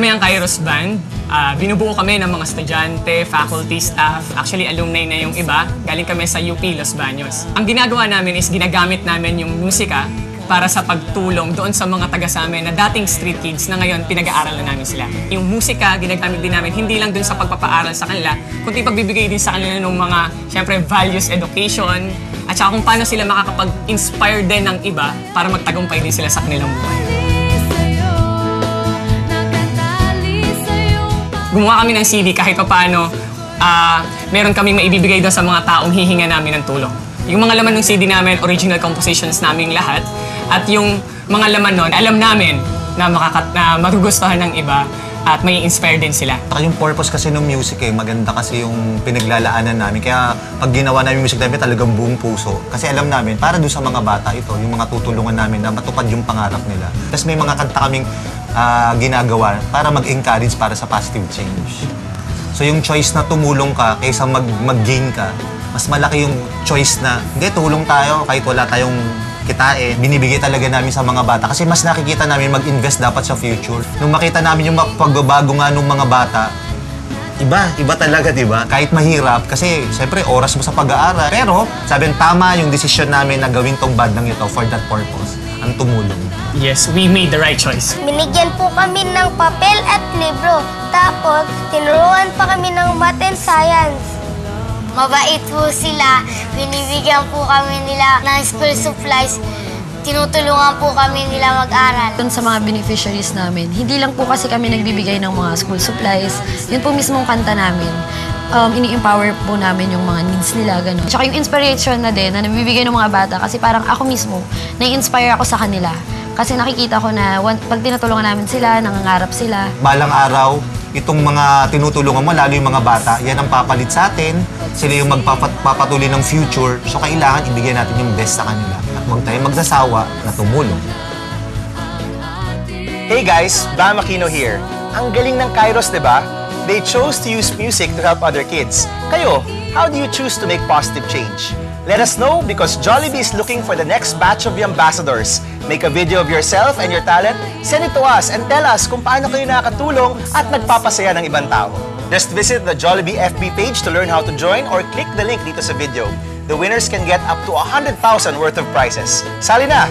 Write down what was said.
Kami ang Kairos Band. Binubuo kami ng mga estudyante, faculty, staff. Actually, alumni na yung iba. Galing kami sa UP Los Baños. Ang ginagawa namin is ginagamit namin yung musika para sa pagtulong doon sa mga taga sa amin na dating street kids na ngayon pinag-aaralan namin sila. Yung musika, ginagamit din namin hindi lang doon sa pagpapaaral sa kanila, kundi pagbibigay din sa kanila ng mga, syempre, values education, at saka kung paano sila makakapag-inspire din ng iba para magtagumpay din sila sa kanilang buhay. Gumawa kami ng CD kahit pa paano, meron kaming maibibigay doon sa mga taong hihinga namin ng tulong. Yung mga laman ng CD namin, original compositions namin lahat. At yung mga laman nun, alam namin na magugustuhan ng iba at may inspire din sila. Yung purpose kasi ng music maganda kasi yung pinaglalaanan namin. Kaya pag ginawa namin music namin talagang buong puso. Kasi alam namin, para doon sa mga bata ito, yung mga tutulungan namin na matupad yung pangarap nila. Tapos may mga kanta kaming ginagawa para mag-encourage para sa positive change. So yung choice na tumulong ka kaysa mag-gain ka, mas malaki yung choice na, hindi, tulong tayo kahit wala tayong kitain. Binibigay talaga namin sa mga bata kasi mas nakikita namin mag-invest dapat sa future. Nung makita namin yung pagbabago nga ng mga bata, iba talaga, di ba? Kahit mahirap, kasi siyempre oras mo sa pag-aaral. Pero sabi, tama yung desisyon namin na gawin tong bandang ito for that purpose, ang tumulong. Yes, we made the right choice. Binigyan po kami ng papel at libro. Tapos, tinuruan pa kami ng math and science. Mabait po sila. Binibigyan po kami nila ng school supplies. Tinutulungan po kami nila mag-aral. Doon sa mga beneficiaries namin, hindi lang po kasi kami nagbibigay ng mga school supplies. Yun po mismong kanta namin. Ini-empower po namin yung mga needs nila, gano'n. Tsaka yung inspiration na din na nabibigay ng mga bata kasi parang ako mismo, na-inspire ako sa kanila. Kasi nakikita ko na pag tinutulungan namin sila, nangangarap sila. Balang araw, itong mga tinutulungan mo, lalo yung mga bata, yan ang papalit sa atin. Sila yung magpapatuloy ng future. So kailangan ibigay natin yung best sa kanila. At huwag tayo magsasawa na tumulong. Hey guys, Bam Aquino here. Ang galing ng Kairos, di ba? They chose to use music to help other kids. Kayo, how do you choose to make positive change? Let us know because Jollibee is looking for the next batch of ambassadors. Make a video of yourself and your talent, send it to us and tell us kung paano kayo nakakatulong at nagpapasaya ng ibang tao. Just visit the Jollibee FB page to learn how to join or click the link dito sa video. The winners can get up to 100,000 worth of prizes. Sali na!